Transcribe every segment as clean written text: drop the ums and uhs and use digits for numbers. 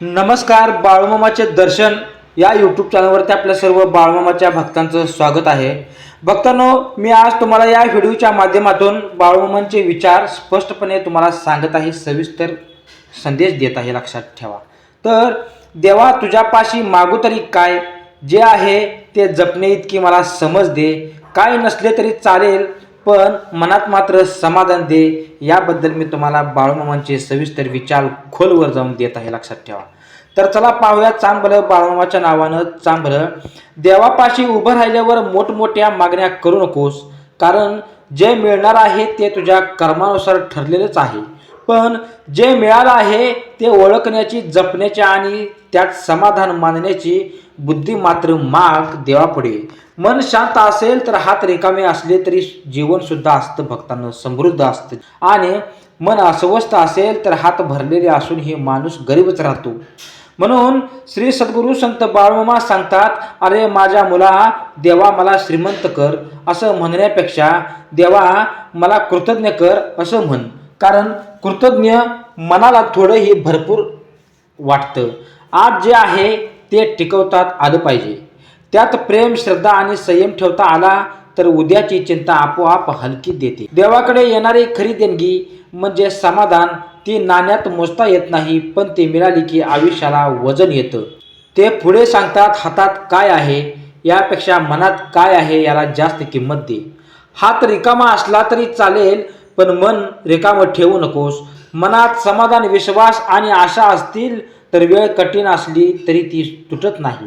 नमस्कार. बाळूमामाचे दर्शन या यूट्यूब चॅनलवरती आपल्या सर्व बाळूमामाच्या भक्तांचं स्वागत आहे. भक्तांनो, मी आज तुम्हाला या व्हिडिओच्या माध्यमातून बाळूमामांचे विचार स्पष्टपणे तुम्हाला सांगत आहे, सविस्तर संदेश देत आहे. लक्षात ठेवा. तर देवा, तुझ्यापाशी मागू तरी काय, जे आहे ते जपणे इतकी मला समज दे. काय नसले तरी चालेल, पण मनात मात्र समाधान दे. याबद्दल मी तुम्हाला बाळूमामांचे सविस्तर विचार खोलवर जाऊन देत आहे. लक्षात ठेवा. तर चला पाहूया चांगलं बाळूमामाच्या नावानं चांगलं. देवापाशी उभं राहिल्यावर मोठमोठ्या मागण्या करू नकोस, कारण जे मिळणार आहे ते तुझ्या कर्मानुसार ठरलेलंच आहे. पण जे मिळालं आहे ते ओळखण्याची, जपण्याची आणि त्यात समाधान मानण्याची बुद्धी मात्र माग देवापुढे. मन शांत असेल तर हात रिकामे असले तरी जीवन सुद्धा असतं भक्तांना, समृद्ध असतं. आणि मन अस्वस्थ असेल तर हात भरलेले असूनही माणूस गरीबच राहतो. म्हणून श्री सद्गुरू संत बाळूमामा सांगतात, अरे माझ्या मुला, देवा मला श्रीमंत कर असं म्हणण्यापेक्षा देवा मला कृतज्ञ कर असं म्हण. कारण कृतज्ञ मनाला थोडंही भरपूर वाटतं. आज जे आहे ते टिकवतात आलं पाहिजे. त्यात प्रेम, श्रद्धा आणि संयम ठेवता आला तर उद्याची चिंता आपोआप हलकी देते. देवाकडे येणारी खरी देणगी म्हणजे समाधान. ती नाण्यात मोजता येत नाही, पण ती मिळाली की आयुष्याला वजन येतं. ते पुढे सांगतात, हातात काय आहे यापेक्षा मनात काय आहे याला जास्त किंमत दे. हात रिकामा असला तरी चालेल, पण मन रिकामं ठेवू नकोस. मनात समाधान, विश्वास आणि आशा असतील तर वेळ कठीण असली तरी ती तुटत नाही.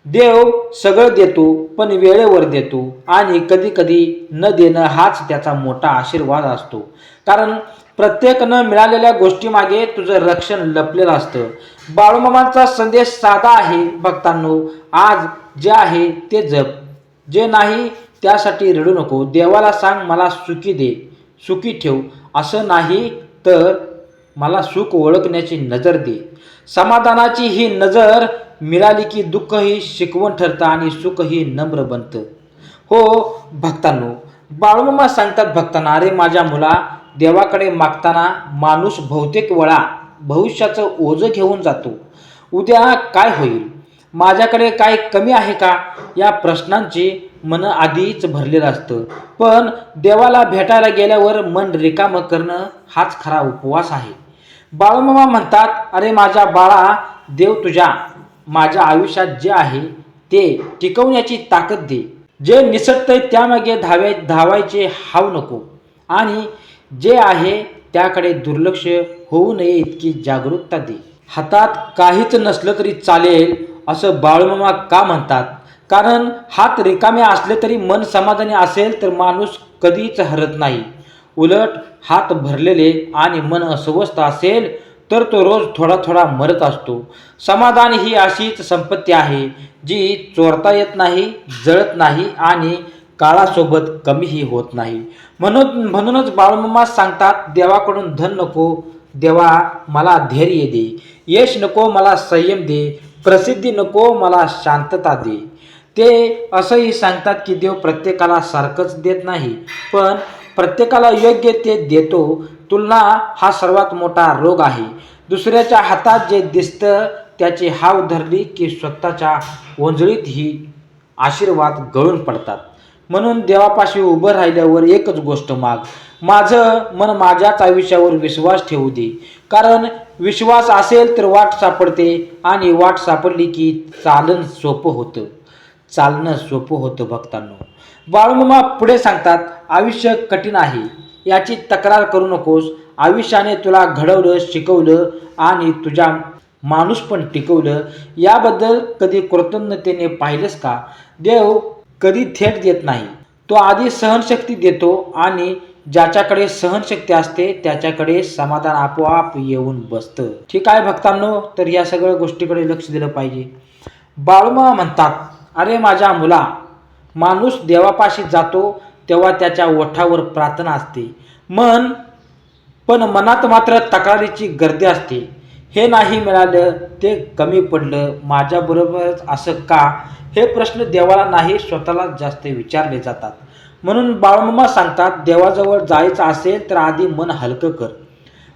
देव सगळं देतो, पण वेळेवर देतो. आणि कधी कधी न देणं हाच त्याचा मोठा आशीर्वाद असतो. कारण प्रत्येक न मिळालेल्या गोष्टीमागे तुझं रक्षण लपलेलं असतं. बाळूमामांचा संदेश साधा आहे भक्तांनो. आज जे आहे ते जप, जे नाही त्यासाठी रडू नको. देवाला सांग, मला सुखी दे, सुखी ठेव. असं नाही तर मला सुख ओळखण्याची नजर दे. समाधानाची ही नजर मिळाली की दुःखही शिकवण ठरतं आणि सुखही नम्र बनतं. हो भक्तांनो, बाळूमामा सांगतात भक्तांना, अरे माझ्या मुला, देवाकडे मागताना माणूस बहुतेक वेळा भविष्याचं ओझं घेऊन जातो. उद्या काय होईल, माझ्याकडे काय कमी आहे का, या प्रश्नांची मन आधीच भरलेलं असतं. पण देवाला भेटायला गेल्यावर मन रिकामं करणं हाच खरा उपवास आहे. बाळूमामा म्हणतात, अरे माझ्या बाळा, देव तुझ्या माझ्या आयुष्यात जे आहे ते टिकवण्याची ताकद दे. जे निसटतंय त्यामागे धावायचे हाव नको. आणि जे आहे त्याकडे दुर्लक्ष होऊ नये इतकी जागरूकता दे. हातात काहीच नसलं तरी चालेल असं बाळूमामा का म्हणतात? कारण हात रिकामे असले तरी मन समाधानी असेल तर माणूस कधीच हरत नाही. उलट हात भरलेले आणि मन अस्वस्थ असेल तर तो रोज थोडा थोडा मरत असतो. समाधान ही अशीच संपत्ती आहे जी चोरता येत नाही, जळत नाही आणि काळासोबत कमीही होत नाही. म्हणूनच बाळूमामा सांगतात, देवाकडून धन नको, देवा मला धैर्य दे. यश नको, मला संयम दे. प्रसिद्धी नको, मला शांतता दे. ते असंही सांगतात की देव प्रत्येकाला सारखंच देत नाही, पण प्रत्येकाला योग्य ते देतो. तुलना हा सर्वात मोठा रोग आहे. दुसऱ्याच्या हातात जे दिसतं त्याची हाव धरली की स्वतःच्या ओंजळीत ही आशीर्वाद गळून पडतात. म्हणून देवापाशी उभं राहिल्यावर एकच गोष्ट माग, माझं मन माझ्याच आयुष्यावर विश्वास ठेवू दे. कारण विश्वास असेल तर वाट सापडते, आणि वाट सापडली की चालणं सोपं होतं भक्तांनो. बाळूमामा पुढे सांगतात, आयुष्य कठीण आहे याची तक्रार करू नकोस. आयुष्याने तुला घडवलं, शिकवलं आणि तुझ्या माणूस पण टिकवलं. याबद्दल कधी कृतज्ञतेने पाहिलंस का? देव कधी थेट देत नाही, तो आधी सहनशक्ती देतो. आणि ज्याच्याकडे सहनशक्ती असते त्याच्याकडे समाधान आपोआप येऊन बसतं. ठीक आहे भक्तांनो, तर या सगळ्या गोष्टीकडे लक्ष दिलं पाहिजे. बाळूमामा म्हणतात, अरे माझ्या मुला, माणूस देवापाशी जातो तेव्हा त्याच्या ओठावर प्रार्थना असते, पण मनात मात्र तक्रारीची गर्दी असते. हे नाही मिळालं, ते कमी पडलं, माझ्याबरोबरच असं का, हे प्रश्न देवाला नाही स्वतःला जास्त विचारले जातात. म्हणून बाळूमामा सांगतात, देवाजवळ जायचं असेल तर आधी मन हलकं कर.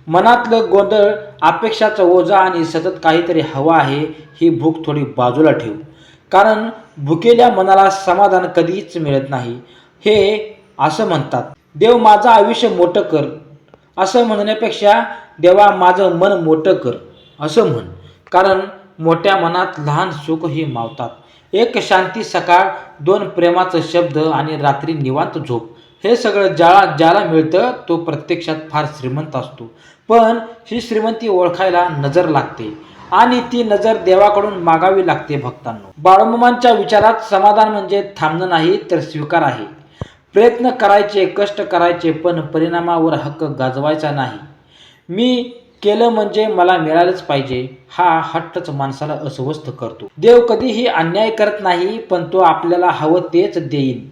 मनातलं गोंधळ अपेक्षाचं ओझं आणि सतत काहीतरी हवं आहे ही भूक थोडी बाजूला ठेव, कारण भुकेल्या मनाला समाधान कधीच मिळत नाही. हे असं म्हणतात, देव माझं आयुष्य मोठं कर असं म्हणण्यापेक्षा देवा माझं मन मोठं कर असं म्हण, कारण मोठ्या मनात लहान सुखही मावतात. एक शांती सकाळ, 2 प्रेमाचं शब्द आणि रात्री निवांत झोप, हे सगळं ज्याला मिळतं तो प्रत्यक्षात फार श्रीमंत असतो. पण ही श्रीमंती ओळखायला नजर लागते आणि ती नजर देवाकडून मागावी लागते. भक्तांनो, बाळूमामांच्या विचारात समाधान म्हणजे थांबणं नाही तर स्वीकार आहे. प्रयत्न करायचे, कष्ट करायचे, पण परिणामावर हक्क गाजवायचा नाही. मी केलं म्हणजे मला मिळालंच पाहिजे हा हट्टच माणसाला अस्वस्थ करतो. देव कधीही अन्याय करत नाही, पण तो आपल्याला हवं तेच देईन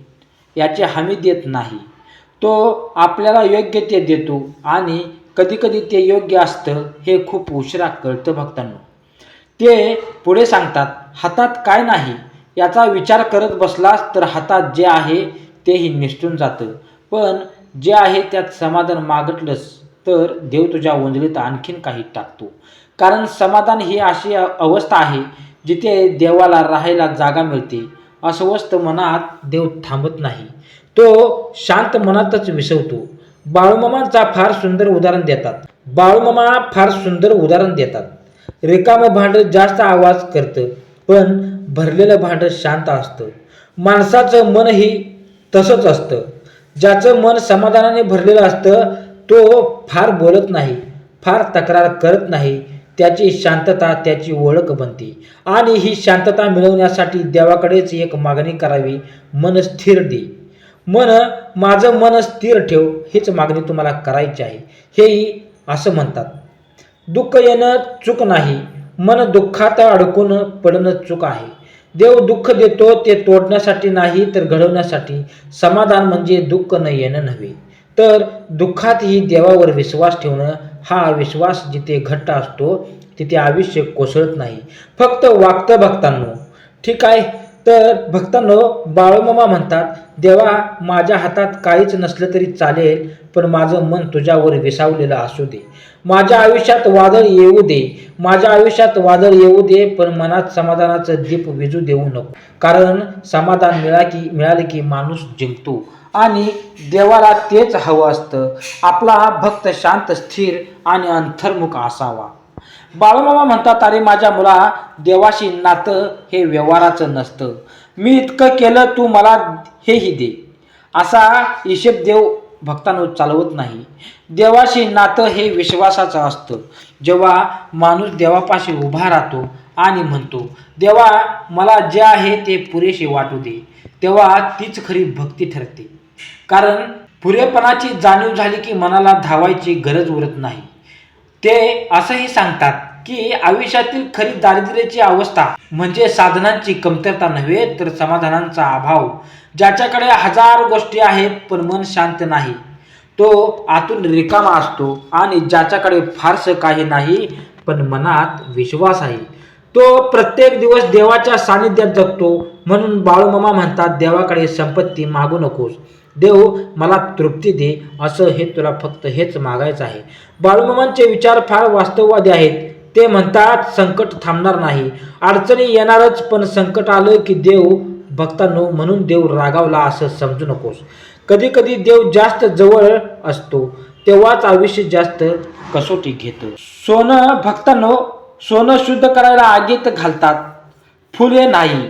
याची हमी देत नाही. तो आपल्याला योग्य ते देतो आणि कधीकधी ते योग्य असतं हे खूप उशिरा कळतं. भक्तांनो, ते पुढे सांगतात, हातात काय नाही याचा विचार करत बसलास तर हातात जे आहे तेही निसटून जातं, पण जे आहे त्यात समाधान मागितलंस तर देव तुझ्या ओंजळीत आणखीन काही टाकतो. कारण समाधान ही अशी अवस्था आहे जिथे देवाला राहायला जागा मिळते. अस्वस्थ मनात देव थांबत नाही, तो शांत मनातच विसवतो. बाळूमामा फार सुंदर उदाहरण देतात. रिकामं भांड जास्त आवाज करतं, पण भरलेलं भांड शांत असतं. माणसाचं मनही तसंच असतं. ज्याचं मन समाधानाने भरलेलं असतं तो फार बोलत नाही, फार तक्रार करत नाही. त्याची शांतता त्याची ओळख बनते आणि ही शांतता मिळवण्यासाठी देवाकडेच एक मागणी करावी, मन स्थिर दे. माझं मन स्थिर ठेव हीच मागणी तुम्हाला करायची आहे. हेही असं म्हणतात, दुःख येणं चूक नाही, मन दुःखात अडकून पडणं चूक आहे. देव दुःख देतो ते तोडण्यासाठी नाही तर घडवण्यासाठी. समाधान म्हणजे दुःख न येणं नव्हे, तर दुःखातही देवावर विश्वास ठेवणं. हा विश्वास जिथे घट्ट असतो तिथे आयुष्य कोसळत नाही, फक्त वागतं. भक्तांनो, ठीक आहे. तर भक्तांनो, बाळूमामा म्हणतात, देवा माझ्या हातात काहीच नसलं तरी चालेल, पण माझं मन तुझ्यावर विसावलेलं असू दे. माझ्या आयुष्यात वादळ येऊ दे, पण मनात समाधानाचं दीप विझू देऊ नको. कारण समाधान मिळाले की माणूस जिंकतो आणि देवाला तेच हवं असतं. आपला भक्त शांत, स्थिर आणि अंतर्मुख असावा. बाळूमामा म्हणतात, अरे माझ्या मुला, देवाशी नातं हे व्यवहाराचं नसतं. मी इतकं केलं तू मला हेही दे असा हिशेब देव भक्तांनो चालवत नाही. देवाशी नातं हे विश्वासाचं असतं. जेव्हा माणूस देवापाशी उभा राहतो आणि म्हणतो, देवा मला जे आहे ते पुरेसे वाटू दे, तेव्हा तीच खरी भक्ती ठरते. कारण पुरेपणाची जाणीव झाली की मनाला धावायची गरज उरत नाही. ते असंही सांगतात की आयुष्यातील खरी दारिद्र्याची अवस्था म्हणजे साधनांची कमतरता नव्हे तर समाधानाचा अभाव. ज्याच्याकडे 1000 गोष्टी आहेत पण मन शांत नाही तो आतून रिकामा असतो, आणि ज्याच्याकडे फारसं काही नाही पण मनात विश्वास आहे तो प्रत्येक दिवस देवाच्या सानिध्यात जगतो. म्हणून बाळूमामा म्हणतात, देवाकडे संपत्ती मागू नकोस, देव मला तृप्ती दे, असं हे तुला फक्त हेच मागायचं आहे. बाळूमामांचे विचार फार वास्तववादी आहेत. ते म्हणतात, संकट थांबणार नाही, अडचणी येणारच, पण संकट आलं की देव, भक्तांनो, म्हणून देव रागावला असं समजू नकोस. कधी कधी देव जास्त जवळ असतो तेव्हाच आयुष्य जास्त कसोटी घेतं. भक्तांनो, सोनं शुद्ध करायला आगीत घालतात, फुले नाही.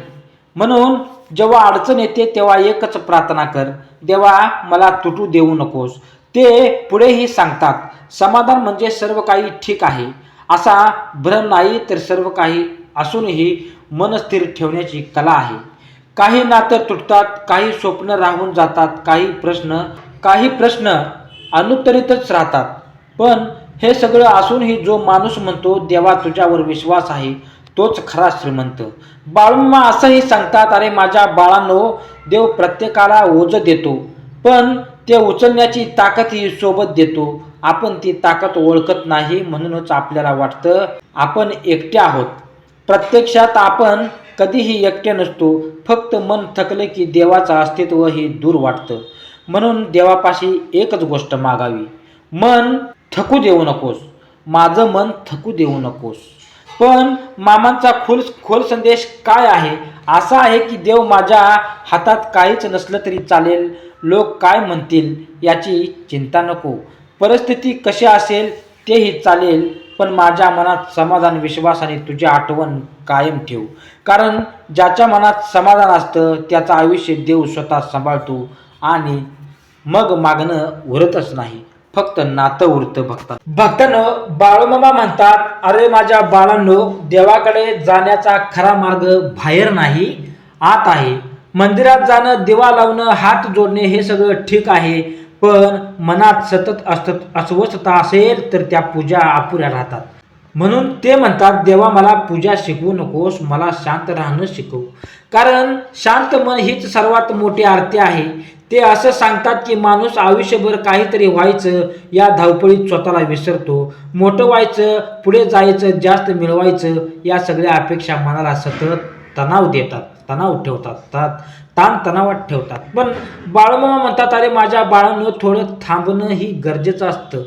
म्हणून जेव्हा अडचण येते तेव्हा एकच प्रार्थना कर, देवा मला तुटू देऊ नकोस. ते पुढेही सांगतात, समाधान म्हणजे सर्व काही ठीक आहे असा भ्रम नाही, तर सर्व काही असूनही मन स्थिर ठेवण्याची कला आहे. काही नातं तुटतात, काही स्वप्न राहून जातात, काही प्रश्न अनुत्तरितच राहतात, पण हे सगळं असूनही जो माणूस म्हणतो, देवा तुझ्यावर विश्वास आहे, तोच खरा श्रीमंत. बाळूमामा असंही सांगतात, अरे माझ्या बाळांनो, देव प्रत्येकाला ओझं देतो, पण ते उचलण्याची ताकदही सोबत देतो. आपण ती ताकद ओळखत नाही, म्हणूनच आपल्याला वाटतं आपण एकटे आहोत. प्रत्यक्षात आपण कधीही एकटे नसतो, फक्त मन थकले की देवाचं अस्तित्वही दूर वाटतं. म्हणून देवापाशी एकच गोष्ट मागावी, मन थकू देऊ नकोस. माझं मन थकू देऊ नकोस. पण मामांचा खोल संदेश काय आहे? असा आहे की देव माझ्या हातात काहीच नसलं तरी चालेल, लोक काय म्हणतील याची चिंता नको, परिस्थिती कशी असेल तेही चालेल, पण माझ्या मनात समाधान, विश्वास आणि तुझी आठवण कायम ठेव. कारण ज्याच्या मनात समाधान असतं त्याचं आयुष्य देव स्वतः सांभाळतो आणि मग मागणं उरतच नाही, फक्त नातं उरतं. भक्तांनो, बाळूमामा म्हणतात, अरे माझ्या बाळांनो, देवाकडे जाण्याचा खरा मार्ग बाहेर नाही, आत आहे. मंदिरात जाणं, दिवा लावणं, हात जोडणे हे सगळं ठीक आहे, पण मनात सतत अस्वस्थता असेल तर त्या पूजा अपुऱ्या राहतात. म्हणून ते म्हणतात, देवा मला पूजा शिकवू नकोस, मला शांत राहणं शिकव. कारण शांत मन हीच सर्वात मोठी आरती आहे. ते असं सांगतात की माणूस आयुष्यभर काहीतरी व्हायचं या धावपळीत स्वतःला विसरतो. मोठं व्हायचं, पुढे जायचं, जास्त मिळवायचं या सगळ्या अपेक्षा मनाला सतत तणाव देतात, ताणतणावात ठेवतात. पण बाळूमामा म्हणतात, अरे माझ्या बाळांनो, थोडं थांबणं ही गरजेचं असतं.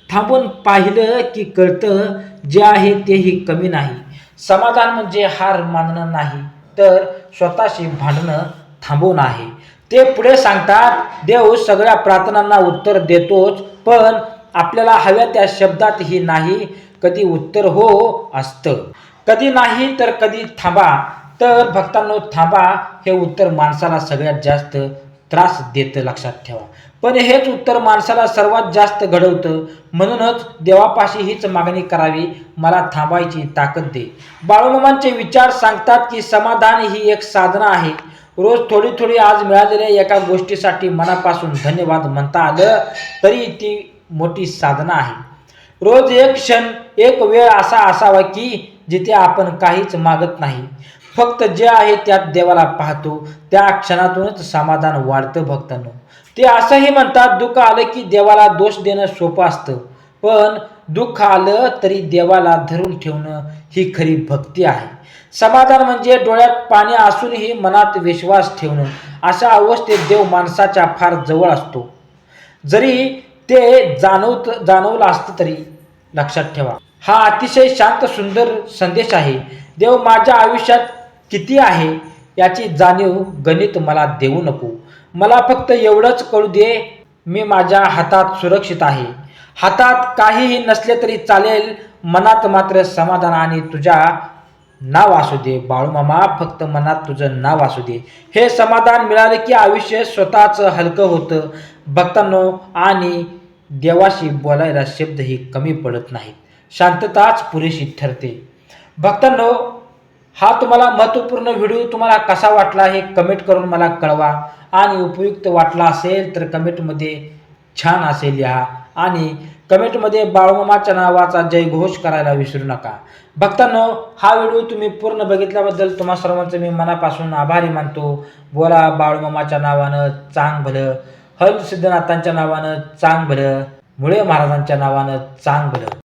थांबून पाहिलं की कळतं, जे आहे तेही कमी नाही. समाधान म्हणजे हार मानणं नाही, तर स्वतःशी भांडणं थांबवणं आहे. ते पुढे सांगतात, देव सगळ्या प्रार्थनांना उत्तर देतोच, पण आपल्याला हव्या त्या शब्दातही नाही. कधी उत्तर हो असतं, कधी नाही, तर कधी थांबा. तर भक्तांनो, थांबा हे उत्तर माणसाला सगळ्यात जास्त त्रास देतं, लक्षात ठेवा. पण हेच उत्तर माणसाला सर्वात जास्त घडवतं. म्हणूनच देवापाशी हीच मागणी करावी, मला थांबायची ताकद दे. बाळूमामांचे विचार सांगतात की समाधान ही एक साधना आहे. रोज थोडी थोडी आज मिळालेल्या एका गोष्टीसाठी मनापासून धन्यवाद म्हणता आलं तरी ती मोठी साधना आहे. रोज एक क्षण, एक वेळ असा असावा की जिथे आपण काहीच मागत नाही, फक्त जे आहे त्यात देवाला पाहतो. त्या क्षणातूनच समाधान वाढतं. भक्तांनो, ते असंही म्हणतात, दुःख आलं की देवाला दोष देणं सोपं असतं, पण दुःख आलं तरी देवाला धरून ठेवणं ही खरी भक्ती आहे. समाधान म्हणजे डोळ्यात पाणी असूनही मनात विश्वास ठेवणं. अशा अवस्थेत देव माणसाच्या फार जवळ असतो, जरी ते जाणवलं असतं तरी. लक्षात ठेवा, हा अतिशय शांत सुंदर संदेश आहे. देव माझ्या आयुष्यात किती आहे याची जाणीव गणित मला देऊ नको, मला फक्त एवढंच कळू दे, मी माझ्या हातात सुरक्षित आहे. हातात काहीही नसले तरी चालेल, मनात मात्र समाधान आणि तुझ्या नाव असू दे. बाळूमामा, फक्त मनात तुझं नाव असू दे. हे समाधान मिळाले की आयुष्य स्वतःच हलकं होतं. भक्तांनो, आणि देवाशी बोलायला शब्दही कमी पडत नाहीत, शांतताच पुरेशी ठरते. भक्तांनो, हा तुम्हाला महत्त्वपूर्ण व्हिडिओ तुम्हाला कसा वाटला हे कमेंट करून मला कळवा. आणि उपयुक्त वाटला असेल तर कमेंटमध्ये छान असेल लिहा, आणि कमेंटमध्ये बाळूमामाच्या नावाचा जयघोष करायला विसरू नका. भक्तांनो, हा व्हिडिओ तुम्ही पूर्ण बघितल्याबद्दल तुम्हा सर्वांचं मी मनापासून आभारी मानतो. बोला बाळूमामाच्या नावानं चांग भलं, हल सिद्धनाथांच्या नावानं चांग भलं, मुळे महाराजांच्या नावानं चांग भलं.